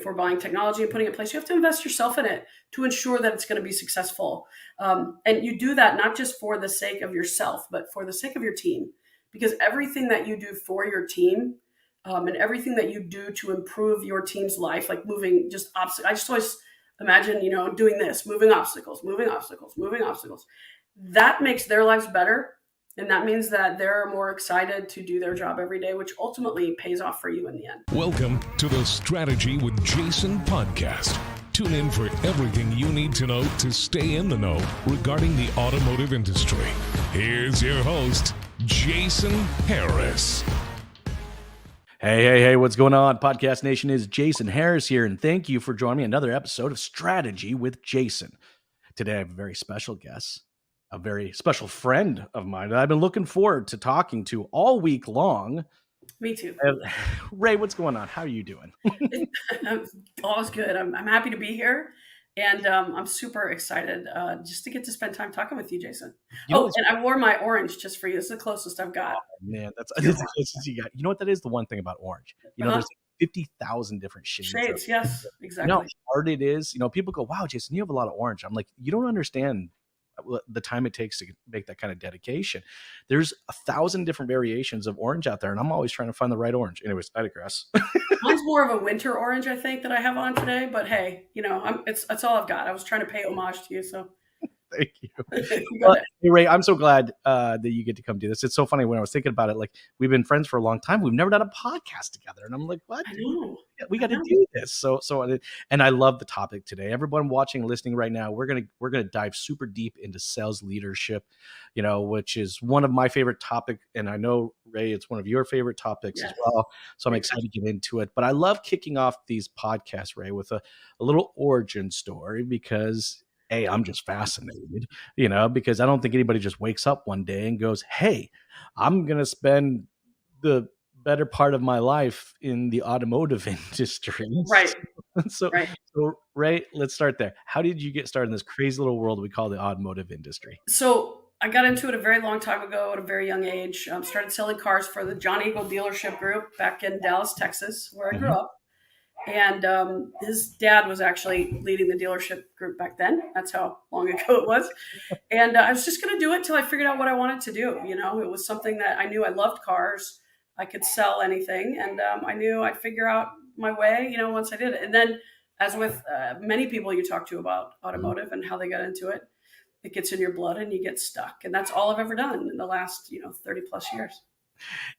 we're buying technology and putting it in place, you have to invest yourself in it to ensure that it's going to be successful. And you do that not just for the sake of yourself, but for the sake of your team, because everything that you do for your team, and everything that you do to improve your team's life, like moving just obstacles. I just always imagine, doing this, moving obstacles, moving obstacles, moving obstacles. That makes their lives better. And that means that they're more excited to do their job every day, which ultimately pays off for you in the end. Welcome to the Strategy with Jason podcast. Tune in for everything you need to know to stay in the know regarding the automotive industry. Here's your host, Jason Harris. Hey, what's going on? Podcast Nation, is Jason Harris here, and thank you for joining me another episode of Strategy with Jason. Today I have a very special guest, a very special friend of mine that I've been looking forward to talking to all week long. Me too. Ray, what's going on? How are you doing? All is good. I'm happy to be here. And I'm super excited just to get to spend time talking with you, Jason. And I wore my orange just for you. It's the closest I've got. Oh, man, that's the closest you got. You know what? That is the one thing about orange. There's like 50,000 different shades. Yes, exactly. You know how hard it is? People go, wow, Jason, you have a lot of orange. I'm like, you don't understand the time it takes to make that kind of dedication. There's 1,000 different variations of orange out there, and I'm always trying to find the right orange. Anyways, I digress. Mine's more of a winter orange, I think, that I have on today. But hey, it's all I've got. I was trying to pay homage to you, so thank you. Hey, Ray, I'm so glad that you get to come do this. It's so funny when I was thinking about it. Like, we've been friends for a long time. We've never done a podcast together, and I'm like, what? I know. We got to do this. So, and I love the topic today. Everyone watching, listening right now, we're gonna dive super deep into sales leadership, which is one of my favorite topics, and I know, Ray, it's one of your favorite topics as well. So I'm excited to get into it. But I love kicking off these podcasts, Ray, with a little origin story because, hey, I'm just fascinated, because I don't think anybody just wakes up one day and goes, hey, I'm going to spend the better part of my life in the automotive industry. Right. So, Ray, let's start there. How did you get started in this crazy little world we call the automotive industry? So I got into it a very long time ago at a very young age. Started selling cars for the John Eagle dealership group back in Dallas, Texas, where I grew up. And his dad was actually leading the dealership group back then. That's how long ago it was. And I was just going to do it till I figured out what I wanted to do. It was something that I knew I loved cars. I could sell anything. And I knew I'd figure out my way, once I did it. And then, as with many people you talk to about automotive and how they got into it, it gets in your blood and you get stuck. And that's all I've ever done in the last, 30 plus years.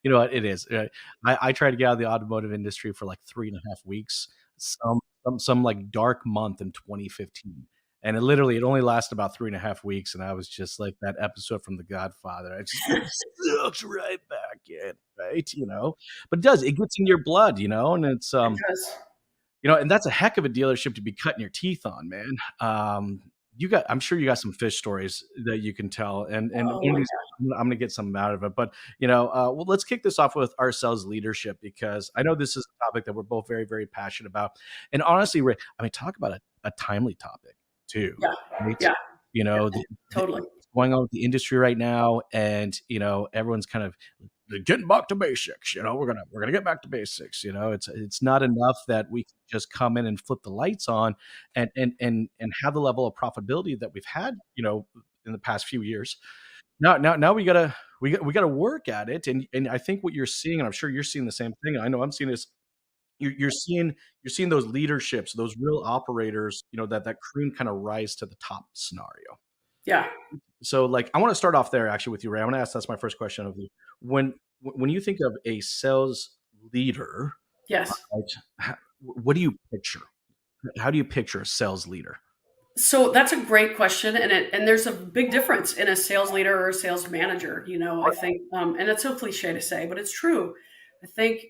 You know what it is. I tried to get out of the automotive industry for like 3.5 weeks, some like dark month in 2015. And it only lasted about 3.5 weeks. And I was just like that episode from The Godfather. I just sucked right back in, right? But it gets in your blood, and it's, It does. And that's a heck of a dealership to be cutting your teeth on, man. I'm sure you got some fish stories that you can tell, and I'm going to get some out of it. But well, let's kick this off with our sales leadership, because I know this is a topic that we're both very, very passionate about. And honestly, Ray, talk about a timely topic too. Yeah, right? yeah. Totally. What's going on with the industry right now, and everyone's kind of getting back to basics. We're gonna get back to basics. It's not enough that we can just come in and flip the lights on and have the level of profitability that we've had, in the past few years. Now we gotta work at it. And I think what you're seeing, and I'm sure you're seeing the same thing, I know I'm seeing this. You're seeing those leaderships, those real operators, that cream kind of rise to the top scenario. Yeah. So, like, I want to start off there actually with you, Ray. I want to ask, that's my first question of you. When you think of a sales leader, Yes. What do you picture? How do you picture a sales leader? So that's a great question, and there's a big difference in a sales leader or a sales manager. I think, and it's so cliche to say, but it's true. I think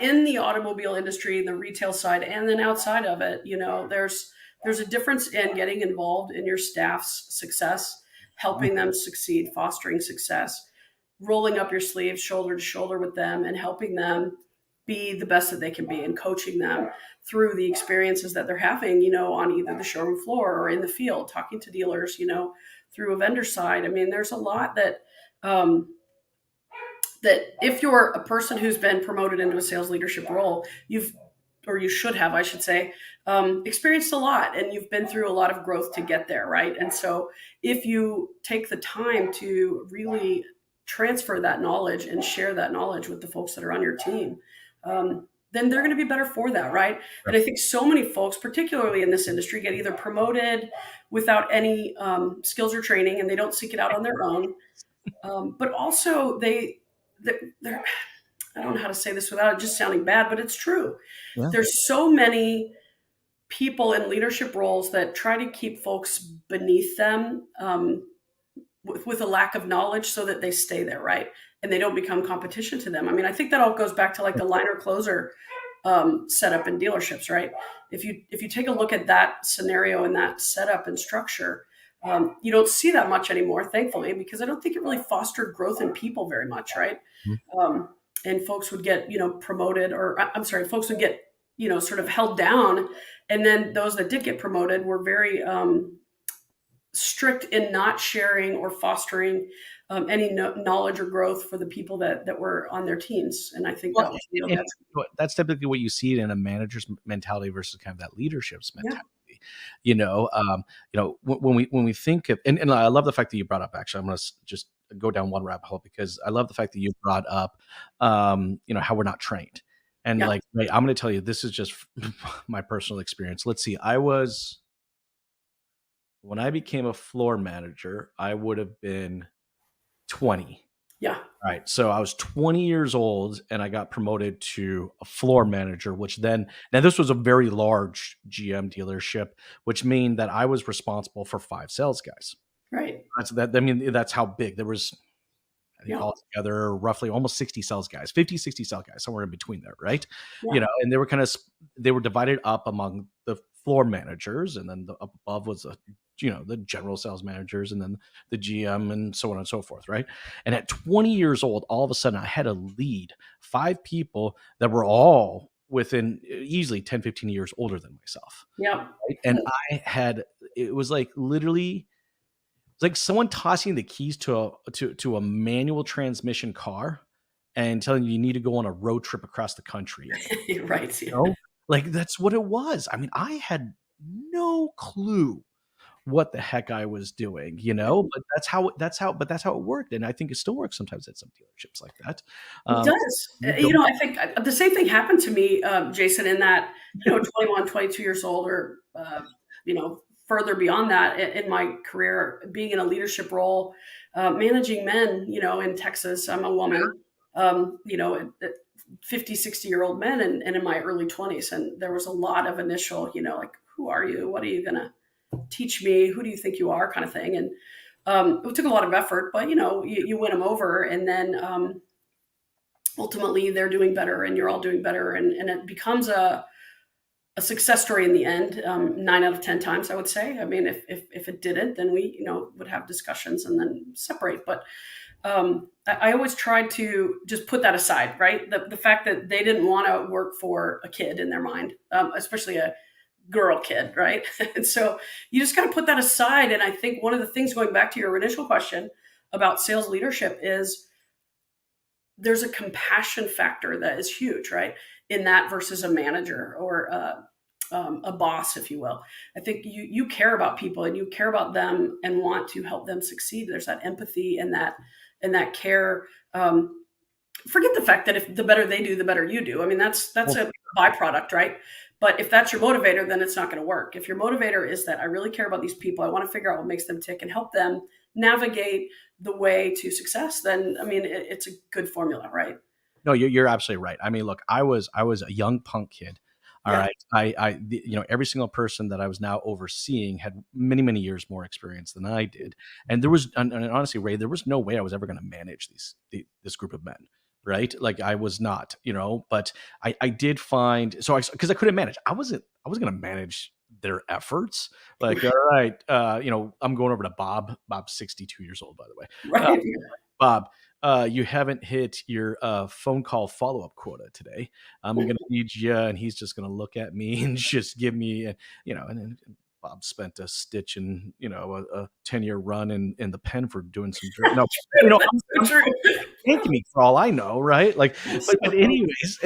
in the automobile industry, the retail side, and then outside of it, there's a difference in getting involved in your staff's success, helping them succeed, fostering success, rolling up your sleeves, shoulder to shoulder with them, and helping them be the best that they can be, and coaching them through the experiences that they're having, on either the showroom floor or in the field, talking to dealers, through a vendor side. There's a lot that that if you're a person who's been promoted into a sales leadership role, you should have, I should say, experienced a lot, and you've been through a lot of growth to get there, right? And so if you take the time to really transfer that knowledge and share that knowledge with the folks that are on your team, then they're going to be better for that, right? And I think so many folks, particularly in this industry, get either promoted without any skills or training, and they don't seek it out on their own, but also they're, I don't know how to say this without it just sounding bad, but it's true. Yeah. There's so many people in leadership roles that try to keep folks beneath them, with a lack of knowledge, so that they stay there, right? And they don't become competition to them. I mean, I think that all goes back to like the liner closer setup in dealerships, right? If you take a look at that scenario and that setup and structure, you don't see that much anymore, thankfully, because I don't think it really fostered growth in people very much, right? And folks would get, promoted, or I'm sorry, folks would get, sort of held down. And then those that did get promoted were very strict in not sharing or fostering any knowledge or growth for the people that were on their teams. And I think that was, that's typically what you see in a manager's mentality versus kind of that leadership's mentality. When we think of, and I love the fact that you brought up, actually, I'm going to just go down one rabbit hole, because I love the fact that you brought up, how we're not trained. And I'm going to tell you, this is just my personal experience. Let's see. When I became a floor manager, I would have been 20. Yeah. All right. So I was 20 years old and I got promoted to a floor manager, now this was a very large GM dealership, which mean that I was responsible for 5 sales guys. Right. That's how big. There was, I think, altogether roughly almost 60 sales guys, 50, 60 sales guys, somewhere in between there. Right. Yeah. And they were divided up among the floor managers, and then up above was the general sales managers, and then the GM, and so on and so forth. Right. And at 20 years old, all of a sudden I had to lead 5 people that were all within easily 10, 15 years older than myself. Yeah. Right? And it was like literally, it's like someone tossing the keys to a manual transmission car and telling you need to go on a road trip across the country. Right. Like that's what it was. I mean, I had no clue what the heck I was doing, but that's how it worked. And I think it still works sometimes at some dealerships like that. It does. I think the same thing happened to me, Jason, in that, 21, 22 years old, or, further beyond that in my career, being in a leadership role, managing men, in Texas. I'm a woman, 50, 60-year-old men, and in my early 20s. And there was a lot of initial, like, who are you? What are you going to teach me? Who do you think you are, kind of thing. And it took a lot of effort, but you win them over, and then ultimately they're doing better and you're all doing better, and it becomes a success story in the end. 9 out of 10 times, I would say. I mean, if it didn't, then we would have discussions and then separate. But I always tried to just put that aside, right? The fact that they didn't want to work for a kid in their mind, especially a girl kid, right? And so you just got to put that aside. And I think one of the things, going back to your initial question about sales leadership, is there's a compassion factor that is huge, right? In that versus a manager or a boss, if you will. I think you care about people and you care about them and want to help them succeed. There's that empathy and that care. Forget the fact that if the better they do, the better you do. I mean, that's a byproduct, right? But if that's your motivator, then it's not going to work. If your motivator is that I really care about these people, I want to figure out what makes them tick and help them navigate the way to success, then, I mean, it's a good formula, right? No, you're absolutely right. I mean, look, I was a young punk kid. All right. Every single person that I was now overseeing had many, many years more experience than I did. And and honestly, Ray, there was no way I was ever going to manage this group of men. Right. Like I was not, but I did find, because I couldn't manage. I was going to manage their efforts. Like, all right, I'm going over to Bob. Bob's 62 years old, by the way. Right. Bob, you haven't hit your phone call follow-up quota today. I'm going to need you. And he's just going to look at me and just give me, and then Bob spent a stitch in, a 10-year run in the pen for doing some drill. No, I'm That's true. thanking me for all I know, right? Like, That's but, so but funny. anyways,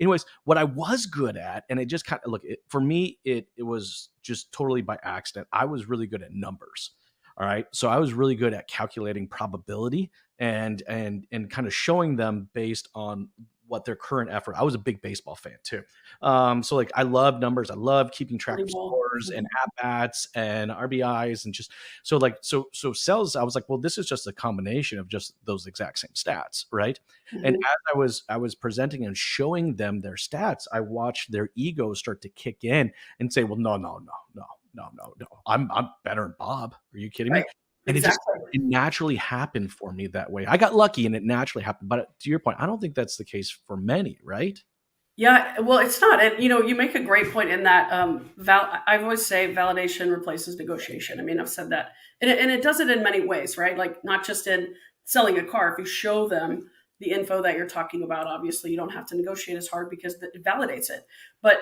anyways, what I was good at, and it just kind of for me, it was just totally by accident. I was really good at numbers. All right. So I was really good at calculating probability and kind of showing them based on what their current effort. I was a big baseball fan too. So like I love numbers. I love keeping track of Moneyball. scores and at bats and RBIs and just so sales. I was like, well, this is just a combination of just those exact same stats, right? And Mhm. as I was presenting and showing them their stats, I watched their egos start to kick in and say, well, no. I'm better than Bob. Are you kidding Right. me? And Exactly. it naturally happened for me that way. I got lucky and it naturally happened. But to your point, I don't think that's the case for many, right? Yeah, well, it's not. And you make a great point in that I always say validation replaces negotiation. I mean, I've said that. And it does it in many ways, right? Like not just in selling a car. If you show them the info that you're talking about, obviously you don't have to negotiate as hard because it validates it. But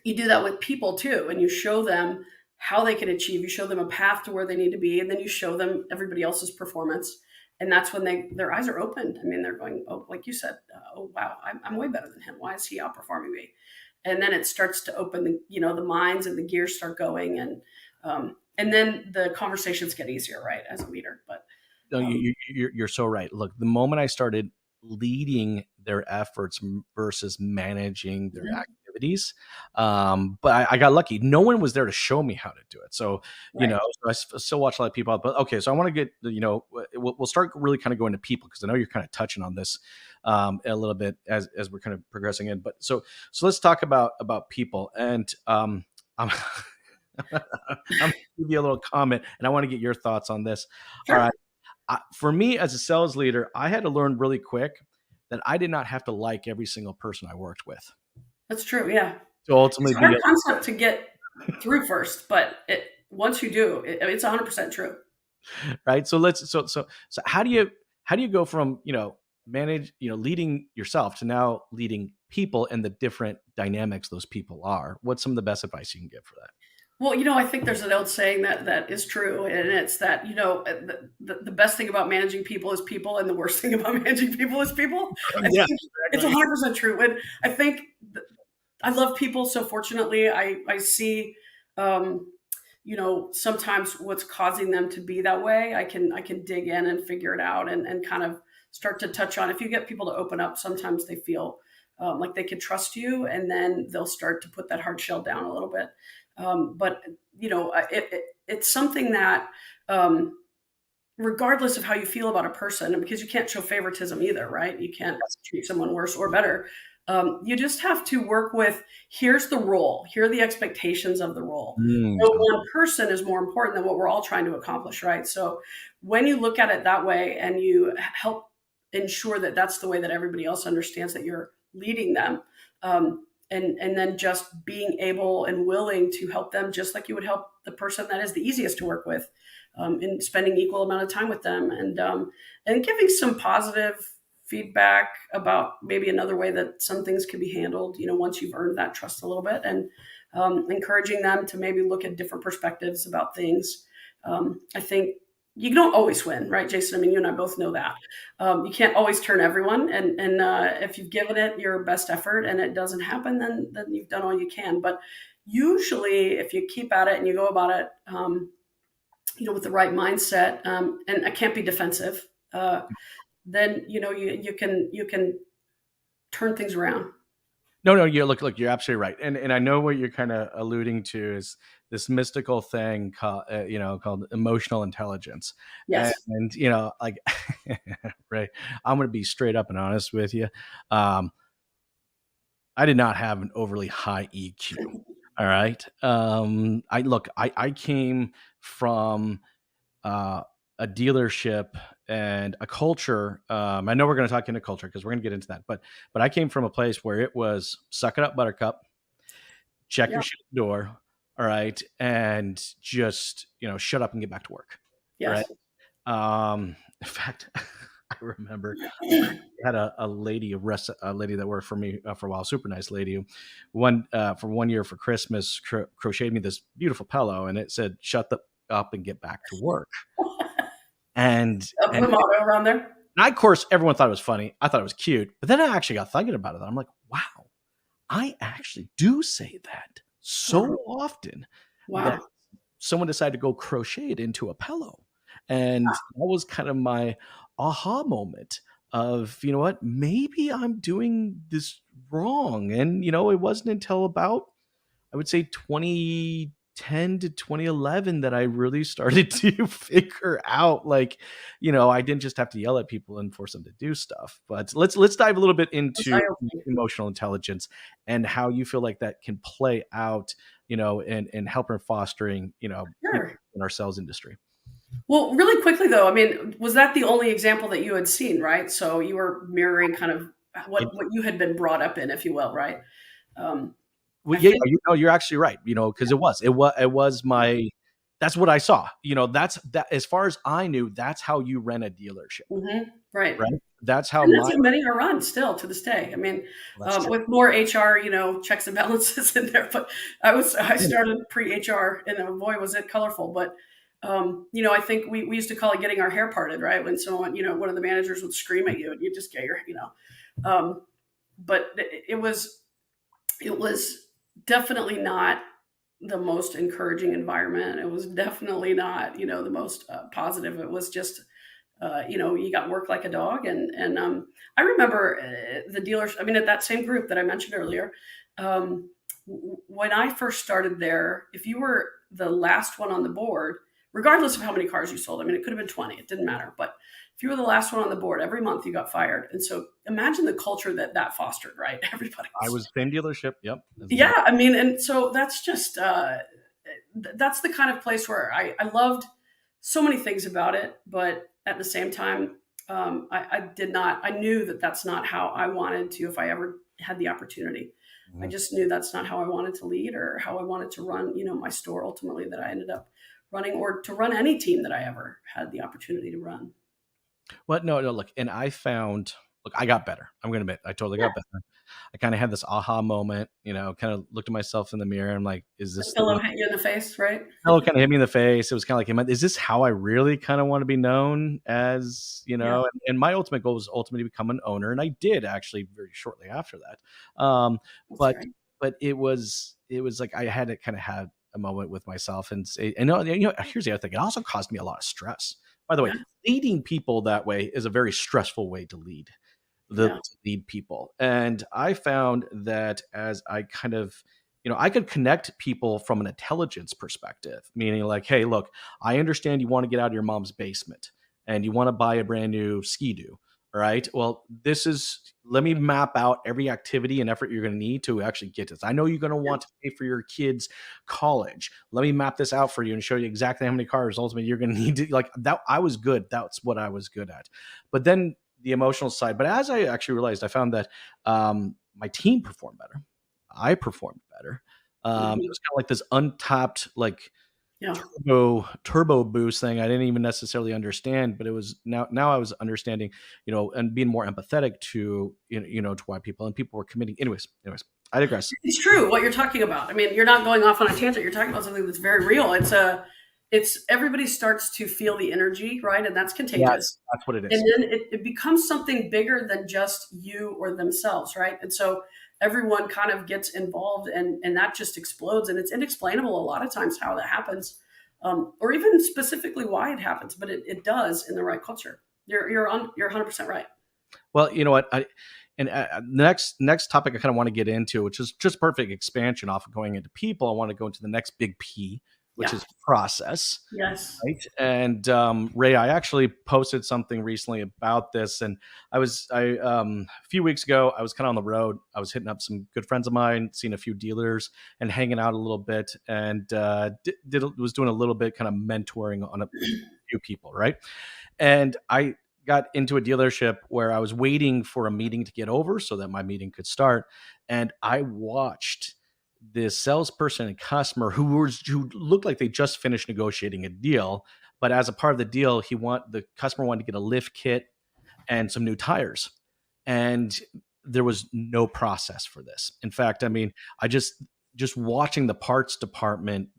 you do that with people too, and you show them how they can achieve. You show them a path to where they need to be, and then you show them everybody else's performance, and that's when their eyes are opened. I mean, they're going, oh, like you said, oh wow, I'm way better than him. Why is he outperforming me? And then it starts to open the minds, and the gears start going, and then the conversations get easier, right, as a leader. But No, um, you're so right. Look, the moment I started leading their efforts versus managing their mhm, activities, but I got lucky. No one was there to show me how to do it. So, right, so still watch a lot of people. But okay, so I want to get, we'll start really kind of going to people because I know you're kind of touching on this a little bit as we're kind of progressing in. But so let's talk about people and I'm. I'm going to give you a little comment, and I want to get your thoughts on this. All right. sure, For me as a sales leader, I had to learn really quick that I did not have to like every single person I worked with that's true. Yeah, to it's ultimately a be hard concept to get through first, but once you do, it's 100% true. right. So how do you go from leading yourself to now leading people and the different dynamics those people are? What's some of the best advice you can give for that? Well, I think there's an old saying that is true, and it's that the best thing about managing people is people, and the worst thing about managing people is people. I Yeah, think it's exactly. 100% true, and I think I love people. So fortunately, I see, um, sometimes what's causing them to be that way. I can dig in and figure it out, and kind of start to touch on. If you get people to open up, sometimes they feel like they can trust you, and then they'll start to put that hard shell down a little bit. But it's something that, regardless of how you feel about a person, and because you can't show favoritism either, right? You can't treat someone worse or better. You just have to work with, here's the role, here are the expectations of the role. Mm, No one person is more important than what we're all trying to accomplish, right? So when you look at it that way and you help ensure that that's the way that everybody else understands that you're leading them, and then just being able and willing to help them just like you would help the person that is the easiest to work with, and spending equal amount of time with them, and giving some positive feedback about maybe another way that some things can be handled, once you've earned that trust a little bit, and encouraging them to maybe look at different perspectives about things. I think you don't always win, right, Jason? I mean, you and I both know that. You can't always turn everyone, and if you've given it your best effort and it doesn't happen, then you've done all you can. But usually, if you keep at it and you go about it, with the right mindset, and I can't be defensive, then you can turn things around. No, you look, you're absolutely right, and I know what you're kind of alluding to is this mystical thing called called emotional intelligence, Yes. and like right, I'm gonna be straight up and honest with you. Um, I did not have an overly high EQ. All right, I came from a dealership and a culture. I know we're going to talk into culture because we're going to get into that, but I came from a place where it was suck it up, Buttercup, check Yeah. your shit at the door, all right, and just shut up and get back to work, all right. Yes. In fact, I remember had a lady, a lady that worked for me for a while, super nice lady. Who for 1 year for Christmas, crocheted me this beautiful pillow, and it said, "Shut the up and get back to work." And A and, blue motto around there. and I, of course, everyone thought it was funny. I thought it was cute, but then I actually got thinking about it. I'm like, wow, I actually do say that so often that Wow. someone decided to go crochet it into a pillow. And that was kind of my aha moment of, you know what, maybe I'm doing this wrong. And, it wasn't until about, I would say 2010 to 2011 that I really started to figure out, like, I didn't just have to yell at people and force them to do stuff. But let's dive a little bit That's into eye-opening. emotional intelligence and how you feel like that can play out, and help in fostering, Sure. in our sales industry. Well, really quickly though, I mean, was that the only example that you had seen, right? So you were mirroring kind of what you had been brought up in, if you will, right? Um, Well, I yeah, think. you're actually right. Because it was my that's what I saw. That's that as far as I knew, that's how you rent a dealership, Mhm, right. right? That's how And that's my how many are run still to this day. I mean, that's true. with more HR, checks and balances in there. But I started pre-HR, and boy, was it colorful. But I think we used to call it getting our hair parted, right? When someone, one of the managers would scream at you, and you just get your. Um, but it was definitely not the most encouraging environment. It was definitely not, the most positive. It was just you got work like a dog. And I remember the dealers. I mean, at that same group that I mentioned earlier, when I first started there, if you were the last one on the board, regardless of how many cars you sold, I mean, it could have been 20, it didn't matter. But if you were the last one on the board, every month you got fired. And so imagine the culture that fostered, right? Everybody I was. was same dealership. Yep. Yeah, I mean, and so that's just that's the kind of place where I loved so many things about it, but at the same time, I did not. I knew that that's not how I wanted to. If I ever had the opportunity, I Mhm. just knew that's not how I wanted to lead or how I wanted to run. My store ultimately that I ended up running, or to run any team that I ever had the opportunity to run. Well, no, no, look, and I found look, I got better. I'm gonna admit, I totally Yeah, got better. I kind of had this aha moment, kind of looked at myself in the mirror. I'm like, is the this the pillow way? hit you in the face, right? Hello kind of hit me in the face. It was kind of like, is this how I really kind of want to be known as, Yeah, and my ultimate goal was ultimately to become an owner. And I did actually very shortly after that. that's But, right. it was like, I had to kind of have a moment with myself and say, and here's the other thing. It also caused me a lot of stress. By the way, Yeah, leading people that way is a very stressful way to lead yeah, to lead people. And I found that as I kind of, I could connect people from an intelligence perspective, meaning like, hey, look, I understand you want to get out of your mom's basement and you want to buy a brand new ski-doo. All right. Well, let me map out every activity and effort you're going to need to actually get this. I know you're going to yeah. want to pay for your kids' college. Let me map this out for you and show you exactly how many cars ultimately you're going to need to like that. I was good. That's what I was good at. But then the emotional side. But as I actually realized, I found that my team performed better. I performed better. It Mhm. was kind of like this untapped, like Yeah. turbo boost thing. I didn't even necessarily understand, but it was now I was understanding, and being more empathetic to to why people were committing. Anyways, I digress. It's true what you're talking about. I mean, you're not going off on a tangent. You're talking about something that's very real. It's everybody starts to feel the energy, right? And that's Yes, contagious. that's what it And is. then it becomes something bigger than just you or themselves, right? And so everyone kind of gets involved, and that just explodes. And it's inexplainable a lot of times how that happens, or even specifically why it happens, but it does in the right culture. You're 100% right. Well, you know what? Next topic I kind of want to get into, which is just perfect expansion off of going into people. I want to go into the next big P, which Yeah. is process. Yes. Right. And Ray, I actually posted something recently about this, and a few weeks ago I was kind of on the road. I was hitting up some good friends of mine, seeing a few dealers, and hanging out a little bit, and was doing a little bit kind of mentoring on a few people, right? And I got into a dealership where I was waiting for a meeting to get over so that my meeting could start, and I watched this salesperson and customer who looked like they just finished negotiating a deal, but as a part of the deal, the customer wanted to get a lift kit, and some new tires. And there was no process for this. In fact, I mean, I just watching the parts department,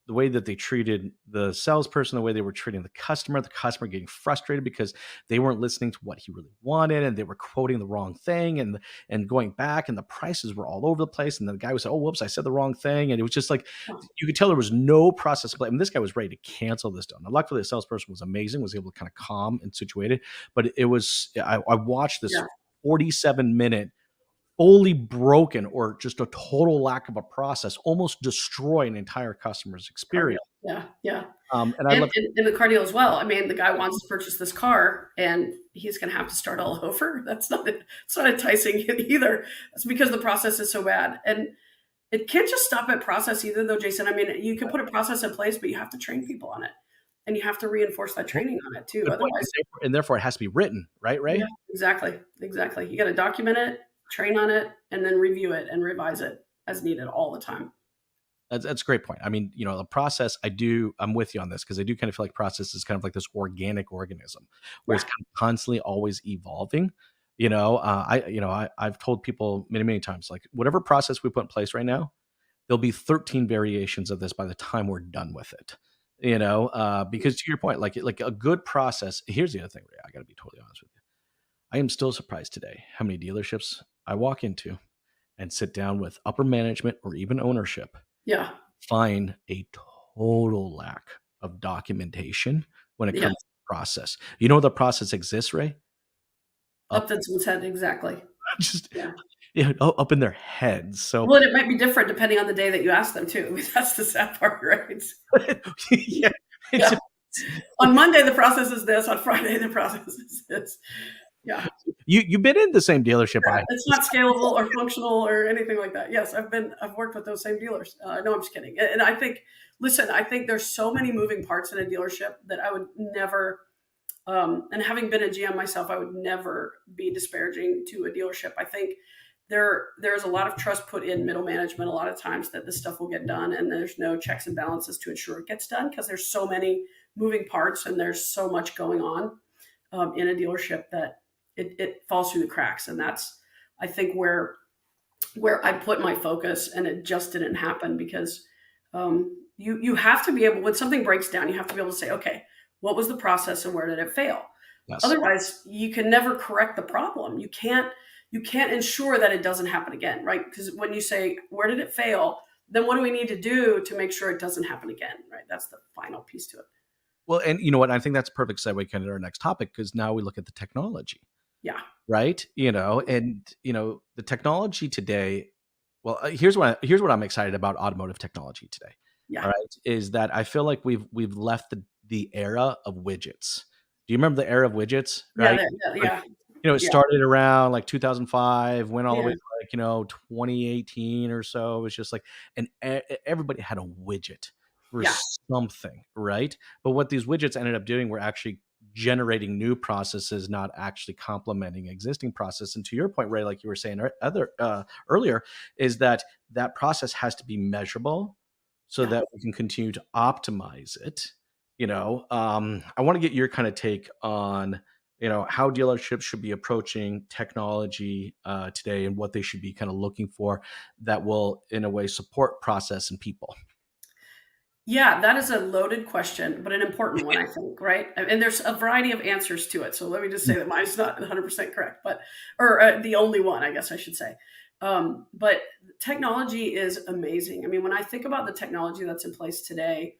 the way that they treated the salesperson, the way they were treating the customer getting frustrated because they weren't listening to what he really wanted, and they were quoting the wrong thing, and going back, and the prices were all over the place. And the guy was, oh, whoops, I said the wrong thing. And it was just like, you could tell there was no process. I mean, this guy was ready to cancel this deal. Now, luckily, the salesperson was amazing, was able to kind of calm and situate it. But it was, I watched this 47-minute fully broken, or just a total lack of a process, almost destroy an entire customer's experience. Yeah, yeah. And I love and the car deal as well. I mean, the guy wants to purchase this car, and he's going to have to start all over. It's not enticing either. It's because the process is so bad, and it can't just stop at process either, though, Jason. I mean, you can put a process in place, but you have to train people on it, and you have to reinforce that training on it too. Otherwise, and therefore it has to be written, right, Ray? Yeah, exactly. You got to document it, train on it, and then review it and revise it as needed all the time. That's a great point. I mean, the process, I'm with you on this, because I do kind of feel like process is kind of like this organic organism where it's kind of constantly always evolving. I've told people many, many times, like, whatever process we put in place right now, there'll be 13 variations of this by the time we're done with it. Because to your point, like a good process. Here's the other thing, Ray, I got to be totally honest with you. I am still surprised today how many dealerships I walk into and sit down with upper management or even ownership. Yeah. Find a total lack of documentation when it comes to the process. You know, the process exists, Ray? Up to someone's head, exactly. Just up in their heads. So, well, it might be different depending on the day that you ask them too. I mean, that's the sad part, right? yeah. On Monday, the process is this. On Friday, the process is this. Yeah. You've been in the same dealership. It's not scalable or functional or anything like that. Yes, I've worked with those same dealers. No, I'm just kidding. And I think there's so many moving parts in a dealership that I would never, and having been a GM myself, I would never be disparaging to a dealership. I think there's a lot of trust put in middle management a lot of times that this stuff will get done, and there's no checks and balances to ensure it gets done, because there's so many moving parts and there's so much going on in a dealership that it falls through the cracks. And that's, I think, where I put my focus, and it just didn't happen, because you have to be able, when something breaks down, you have to be able to say, okay, what was the process and where did it fail? Yes. Otherwise, you can never correct the problem. You can't ensure that it doesn't happen again, right? Because when you say, where did it fail? Then what do we need to do to make sure it doesn't happen again, right? That's the final piece to it. Well, and you know what? I think that's a perfect segue kind of to our next topic, because now we look at the technology. Yeah. Right. And the technology today, well, here's what I'm excited about automotive technology today. Yeah. All right. Is that I feel like we've left the era of widgets. Do you remember the era of widgets? Right. Yeah. It started around like 2005, went all the way to like, 2018 or so. It was just like, and everybody had a widget for something. Right. But what these widgets ended up doing were actually generating new processes, not actually complementing existing process. And to your point, Ray, like you were saying earlier, is that process has to be measurable so that we can continue to optimize it. I want to get your kind of take on, how dealerships should be approaching technology today, and what they should be kind of looking for that will, in a way, support process and people. Yeah, that is a loaded question, but an important one, I think, right? And there's a variety of answers to it. So let me just say that mine's not 100% correct, or the only one, I guess I should say. But technology is amazing. I mean, when I think about the technology that's in place today,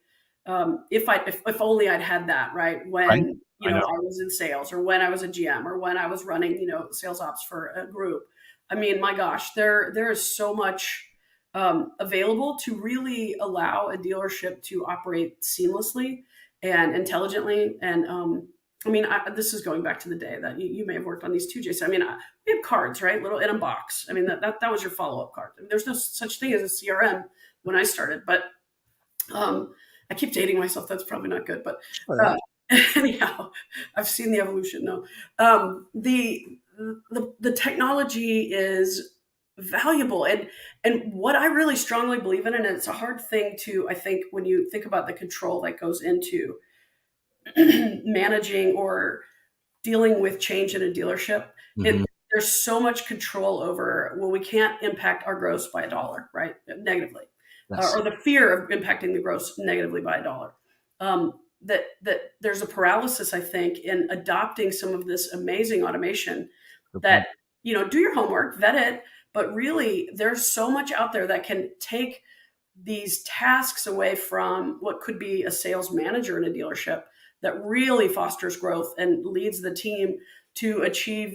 if only I'd had that, right? When, I was in sales, or when I was a GM, or when I was running, sales ops for a group. I mean, my gosh, there is so much available to really allow a dealership to operate seamlessly and intelligently. And this is going back to the day that you may have worked on these too, Jason. I mean, we had cards, right? Little in a box. I mean, that was your follow-up card. I mean, there's no such thing as a CRM when I started, but I keep dating myself. That's probably not good, but anyhow, I've seen the evolution. No, the technology is valuable. And what I really strongly believe in, and it's a hard thing to, I think, when you think about the control that goes into managing or dealing with change in a dealership, Mhm. there's so much control over, well, we can't impact our gross by $1, right? Negatively, Yes. or the fear of impacting the gross negatively by $1. That there's a paralysis, I think, in adopting some of this amazing automation Good that, point. do your homework, vet it, but really there's so much out there that can take these tasks away from what could be a sales manager in a dealership that really fosters growth and leads the team to achieve,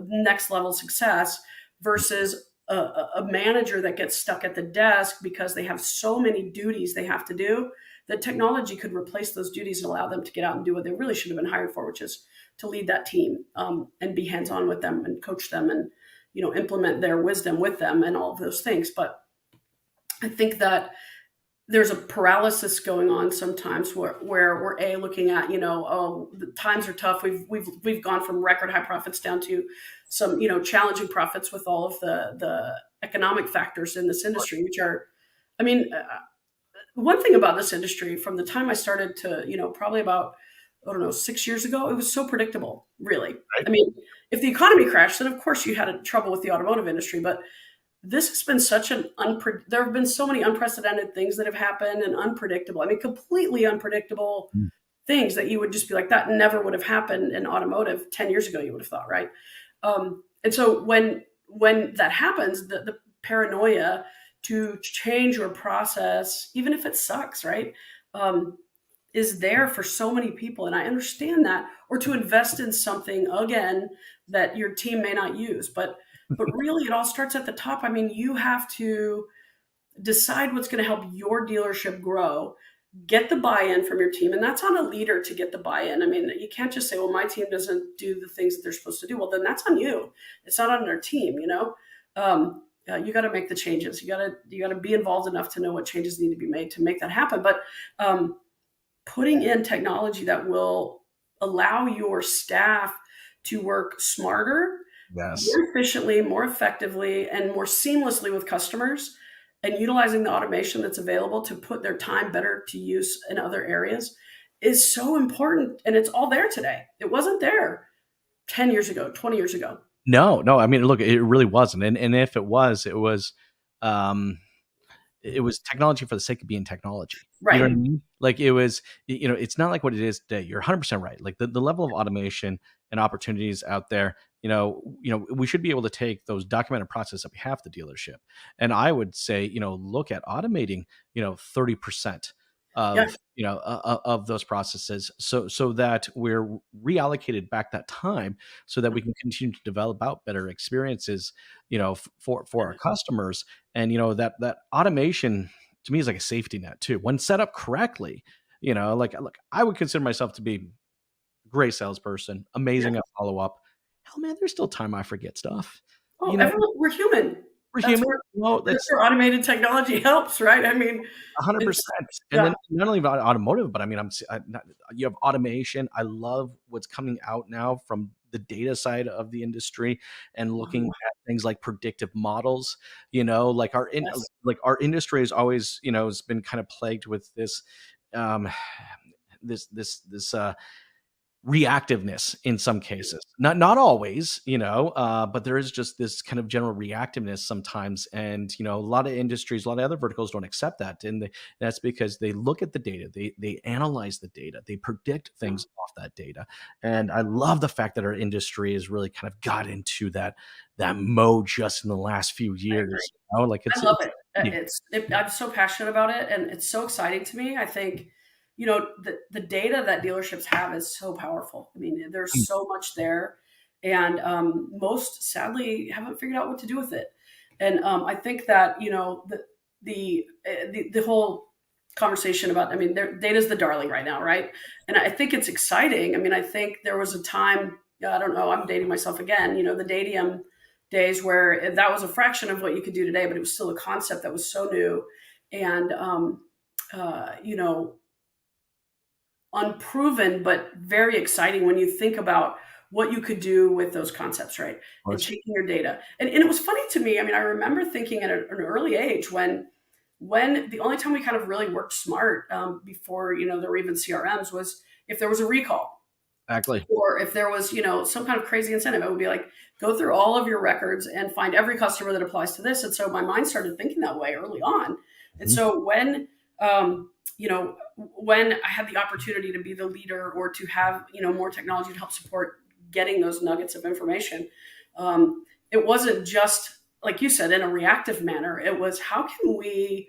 next level success versus a manager that gets stuck at the desk because they have so many duties they have to do that technology could replace those duties and allow them to get out and do what they really should have been hired for, which is to lead that team, and be hands-on with them and coach them and, implement their wisdom with them and all of those things. But I think that there's a paralysis going on sometimes where we're looking at, oh, the times are tough. We've gone from record high profits down to some, challenging profits with all of the economic factors in this industry, which are, I mean, one thing about this industry from the time I started to, probably about, I don't know, 6 years ago, it was so predictable, really. Right. I mean, if the economy crashed, then of course you had trouble with the automotive industry, but this has been such there have been so many unprecedented things that have happened and unpredictable. I mean, completely unpredictable Mm. things that you would just be like, that never would have happened in automotive 10 years ago, you would have thought, right? And so when that happens, the paranoia to change your process, even if it sucks, right? Is there for so many people. And I understand that, or to invest in something again that your team may not use, but really it all starts at the top. I mean, you have to decide what's going to help your dealership grow, get the buy-in from your team. And that's on a leader to get the buy-in. I mean, you can't just say, well, my team doesn't do the things that they're supposed to do. Well, then that's on you. It's not on their team, you got to make the changes. You got to be involved enough to know what changes need to be made to make that happen. But putting in technology that will allow your staff to work smarter, Yes. more efficiently, more effectively, and more seamlessly with customers, and utilizing the automation that's available to put their time better to use in other areas is so important. And it's all there today. It wasn't there 10 years ago, 20 years ago. No, no. I mean, look, it really wasn't. And if um, it was technology for the sake of being technology. You know what I Right. mean? Like it was, it's not like what it is today. You're 100% right. Like the level of automation and opportunities out there, we should be able to take those documented processes that we have at the dealership. And I would say, look at automating, 30% Yeah. of those processes so that we're reallocated back that time so that we can continue to develop out better experiences, for our customers. And that automation to me is like a safety net too when set up correctly. Like, look, I would consider myself to be a great salesperson, Yeah. amazing at follow up. Hell, man, there's still time I forget stuff. Oh, you know everyone, we're human. we're That's human. where that's That's where automated technology helps, right? I mean, it's 100%. And yeah. then not only about automotive, but I mean, you have automation. I love what's coming out now from the data side of the industry and looking Mhm. at things like predictive models. Like Yes. our industry has always, has been kind of plagued with this, um, this reactiveness in some cases, not always, but there is just this kind of general reactiveness sometimes. And a lot of industries, a lot of other verticals don't accept that, and that's because they look at the data, they analyze the data, they predict things off that data. And I love the fact that our industry has really kind of got into that mode just in the last few I agree. years. Like I love it. I'm so passionate about it, and it's so exciting to me. I think, the data that dealerships have is so powerful. I mean, there's so much there, and most sadly haven't figured out what to do with it. And I think that the whole conversation about, I mean, data is the darling right now, right? And I think it's exciting. I mean, I think there was a time, I don't know, I'm dating myself again. The Dadium days where that was a fraction of what you could do today, but it was still a concept that was so new and uh, you know unproven, but very exciting when you think about what you could do with those concepts, right? Of And course. taking your data. And it was funny to me. I mean, I remember thinking at an early age when the only time we kind of really worked smart, before there were even CRMs, was if there was a recall. Exactly. Or if there was, some kind of crazy incentive, it would be like, go through all of your records and find every customer that applies to this. And so my mind started thinking that way early on. And Mhm. so when I had the opportunity to be the leader or to have, more technology to help support getting those nuggets of information, it wasn't just, like you said, in a reactive manner. It was, how can we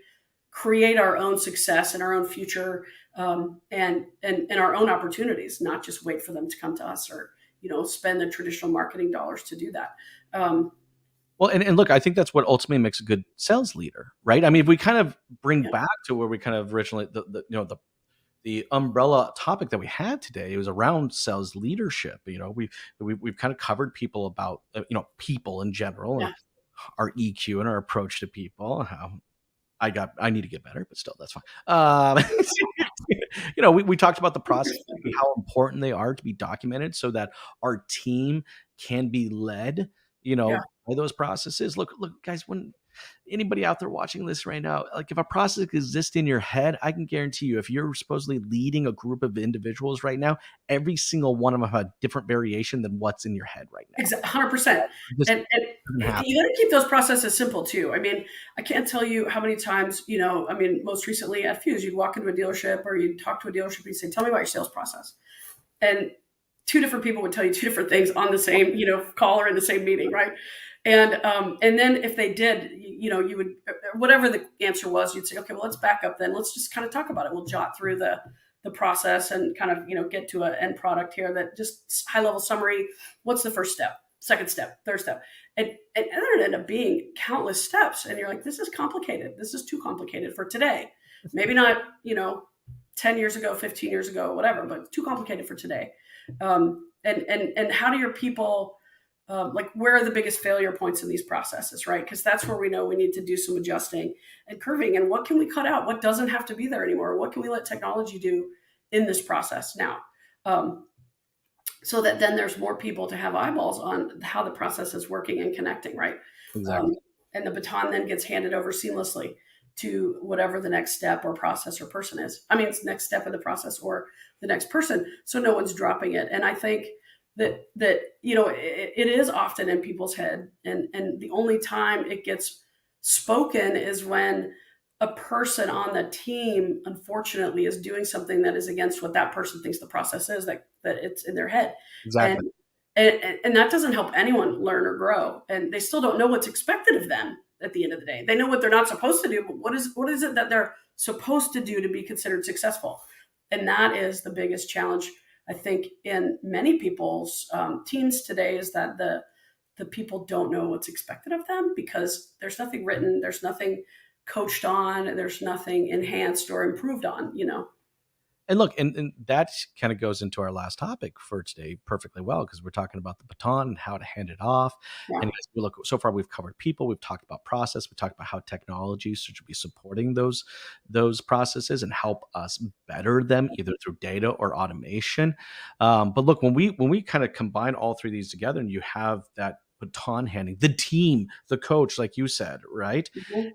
create our own success and our own future, and our own opportunities, not just wait for them to come to us, or spend the traditional marketing dollars to do that. Well, and look, I think that's what ultimately makes a good sales leader, right? I mean, if we kind of bring Yeah, back to where we kind of originally the umbrella topic that we had today, it was around sales leadership. We've kind of covered people about people in general and yeah, our EQ and our approach to people and how I need to get better, but still that's fine. We talked about the process and how important they are to be documented so that our team can be led, yeah, by those processes. Look, guys, when anybody out there watching this right now, like if a process exists in your head, I can guarantee you, if you're supposedly leading a group of individuals right now, every single one of them have a different variation than what's in your head right now. exactly, 100%. This And doesn't happen. you got to keep those processes simple too. I mean, I can't tell you how many times, most recently at Fuse, you'd walk into a dealership or you'd talk to a dealership and you'd say, tell me about your sales process. And two different people would tell you two different things on the same, call or in the same meeting, right? And then if they did, you would, whatever the answer was, you'd say, okay, well, let's back up then. Let's just kind of talk about it. We'll jot through the process and kind of, get to an end product here, that just high level summary. What's the first step, second step, third step? And it ended up being countless steps. And you're like, this is complicated. This is too complicated for today. Maybe not, 10 years ago, 15 years ago, whatever, but too complicated for today. And how do your people, like, where are the biggest failure points in these processes, right? Because that's where we know we need to do some adjusting and curving. And what can we cut out? What doesn't have to be there anymore? What can we let technology do in this process now? So that then there's more people to have eyeballs on how the process is working and connecting, right? Exactly. Um, and the baton then gets handed over seamlessly to whatever the next step or process or person is. I mean, it's the next step of the process or the next person. So no one's dropping it. And I think that it is often in people's head, and the only time it gets spoken is when a person on the team, unfortunately, is doing something that is against what that person thinks the process is, that it's in their head. And Exactly. and that doesn't help anyone learn or grow. And they still don't know what's expected of them at the end of the day. They know what they're not supposed to do, but what is it that they're supposed to do to be considered successful? And that is the biggest challenge, I think, in many people's teams today, is that the people don't know what's expected of them, because there's nothing written, there's nothing coached on, there's nothing enhanced or improved on. And look, and that kind of goes into our last topic for today perfectly well, because we're talking about the baton and how to hand it off. Yeah. And as we look, so far we've covered people, we've talked about process, we talked about how technology should be supporting those processes and help us better them either through data or automation. But look, when we kind of combine all three of these together, and you have that baton handing, the team, the coach, like you said, right? Mhm.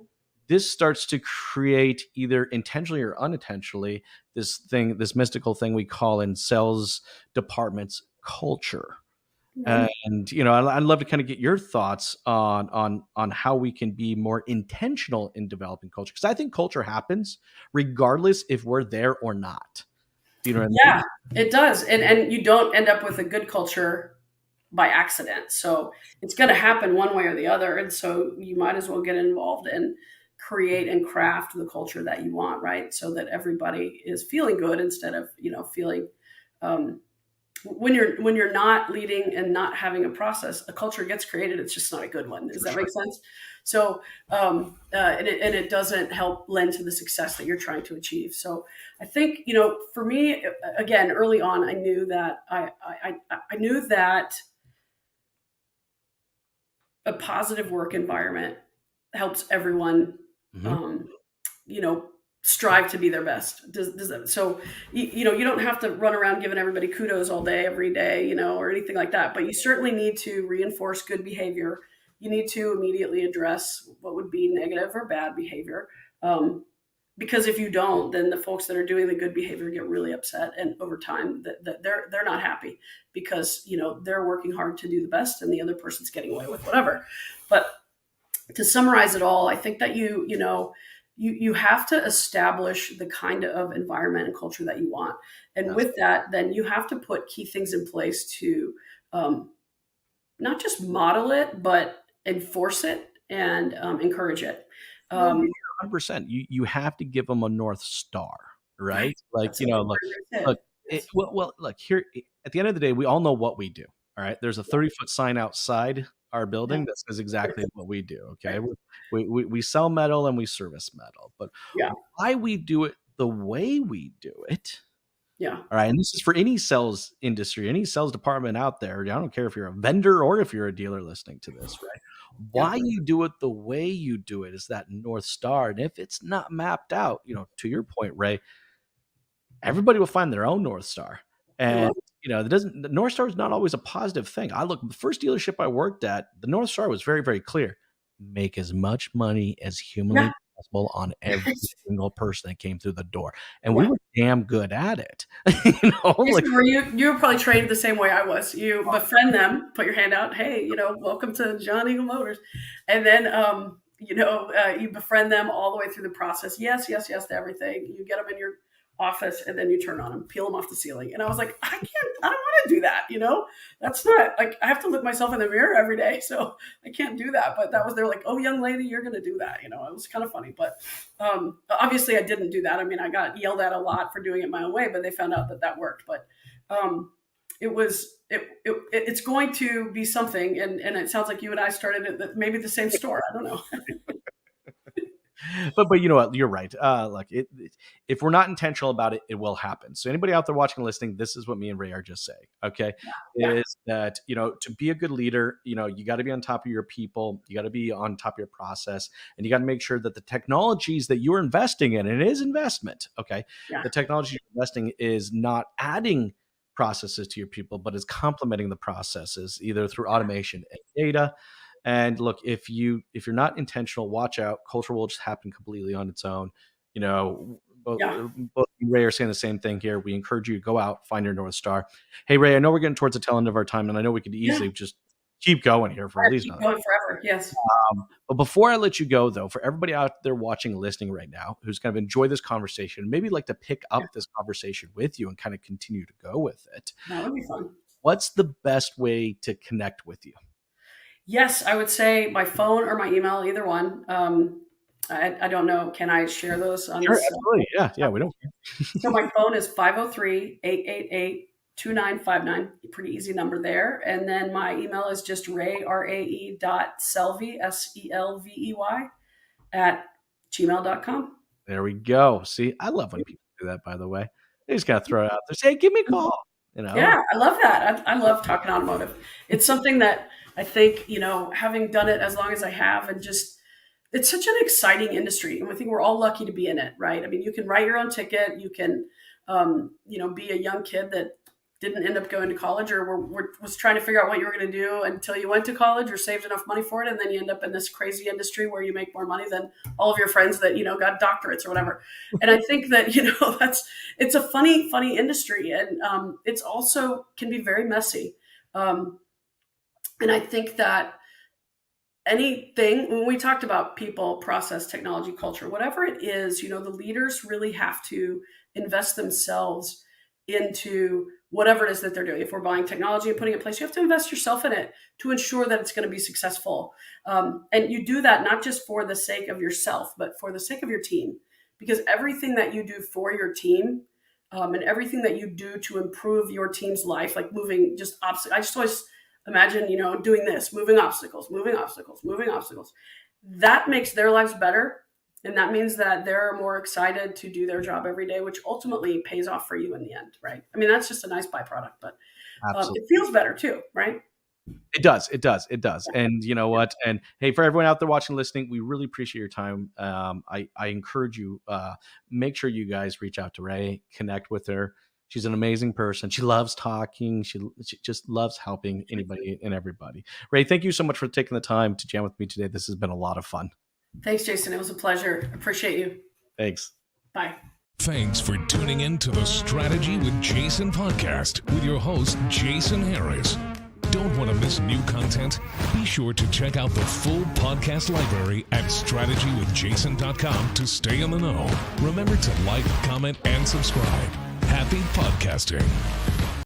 This starts to create, either intentionally or unintentionally, this mystical thing we call in sales departments culture. Mhm. And I'd love to kind of get your thoughts on how we can be more intentional in developing culture, because I think culture happens regardless if we're there or not. Do you know what I mean? Yeah, it does. And you don't end up with a good culture by accident. So it's going to happen one way or the other. And so you might as well get involved and create and craft the culture that you want, right? So that everybody is feeling good, instead of, feeling, um, when you're not leading and not having a process, a culture gets created. It's just not a good one. Does For that sure. make sense? So, and it doesn't help lend to the success that you're trying to achieve. So I think, for me, again, early on, I knew that I knew that a positive work environment helps everyone, Hmm. um, you know, strive to be their best. Does that, so, you don't have to run around giving everybody kudos all day, every day, or anything like that, but you certainly need to reinforce good behavior. You need to immediately address what would be negative or bad behavior. Um, because if you don't, then the folks that are doing the good behavior get really upset, and over time that they're not happy because they're working hard to do the best and the other person's getting away with whatever. But to summarize it all, I think that you have to establish the kind of environment and culture that you want, and with that, then you have to put key things in place to not just model it, but enforce it and encourage it. No, Um, 100%. You have to give them a North Star, right. right? Like, That's a very look, good look, tip. Yes. look here. At the end of the day, we all know what we do. All right. There's a 30-foot sign outside our Yeah. building that says exactly what we do. Okay. Right. We sell metal and we service metal, but Yeah. why we do it the way we do it. Yeah. All right. And this is for any sales industry, any sales department out there. I don't care if you're a vendor or if you're a dealer listening to this, right? Yeah. Why you do it the way you do it is that North Star. And if it's not mapped out, to your point, Ray, everybody will find their own North Star. And, the North Star is not always a positive thing. The first dealership I worked at, the North Star was very, very clear. Make as much money as humanly Yeah. possible on every single person that came through the door. And we Yeah. were damn good at it. Jason, you were probably trained the same way I was. You befriend them, put your hand out. Hey, welcome to John Eagle Motors, and then you befriend them all the way through the process. Yes, yes, yes to everything. You get them in your office, and then you turn on them, peel them off the ceiling. And I was like, I don't want to do that. That's not like I have to look myself in the mirror every day, so I can't do that. But they're like, oh, young lady, you're going to do that. It was kind of funny, but obviously I didn't do that. I mean, I got yelled at a lot for doing it my own way, but they found out that worked. But it's going to be something, and it sounds like you and I started at maybe the same store. I don't know. But you know what? You're right. If we're not intentional about it, it will happen. So anybody out there watching and listening, this is what me and Ray are just saying. Okay, Yeah. is that to be a good leader, you got to be on top of your people, you got to be on top of your process, and you got to make sure that the technologies that you're investing in, and it is investment. Okay, Yeah. the technology you're investing is not adding processes to your people, but is complementing the processes either through automation and data. And look, if you're not intentional, watch out. Culture will just happen completely on its own. Both, Yeah. both you and Ray are saying the same thing here. We encourage you to go out, find your North Star. Hey, Ray, I know we're getting towards the tail end of our time, and I know we could easily just keep going here for at least Keep another. going forever. Yes. But before I let you go, though, for everybody out there watching and listening right now who's kind of enjoyed this conversation, maybe like to pick up this conversation with you and kind of continue to go with it. That would be fun. What's the best way to connect with you? Yes, I would say my phone or my email, either one. I don't know. Can I share those on Sure, this? absolutely. Yeah, we don't. So my phone is 503-888-2959. Pretty easy number there. And then my email is just rae.selvey, Selvey, @gmail.com. There we go. See, I love when people do that, by the way. They just got to throw it out there. Say, hey, give me a call. Yeah, I love that. I love talking automotive. It's something that I think, having done it as long as I have, and just, it's such an exciting industry. And I think we're all lucky to be in it, right? I mean, you can write your own ticket. You can, be a young kid that didn't end up going to college, or was trying to figure out what you were going to do until you went to college or saved enough money for it. And then you end up in this crazy industry where you make more money than all of your friends that, got doctorates or whatever. And I think that, it's a funny industry. And it's also can be very messy. And I think that anything, when we talked about people, process, technology, culture, whatever it is, the leaders really have to invest themselves into whatever it is that they're doing. If we're buying technology and putting it in place, you have to invest yourself in it to ensure that it's going to be successful. And you do that not just for the sake of yourself, but for the sake of your team, because everything that you do for your team and everything that you do to improve your team's life, like moving just obstacles. I just always imagine, doing this, moving obstacles, that makes their lives better. And that means that they're more excited to do their job every day, which ultimately pays off for you in the end, right? I mean, that's just a nice byproduct, but it feels better too, right? It does. And you know what? And hey, for everyone out there watching, listening, we really appreciate your time. I encourage you, make sure you guys reach out to Rae, connect with her. She's an amazing person. She loves talking. She just loves helping anybody and everybody. Rae, thank you so much for taking the time to jam with me today. This has been a lot of fun. Thanks, Jason. It was a pleasure. Appreciate you. Thanks. Bye. Thanks for tuning in to the Strategy with Jason podcast with your host, Jason Harris. Don't want to miss new content? Be sure to check out the full podcast library at strategywithjason.com to stay in the know. Remember to like, comment, and subscribe. Happy podcasting.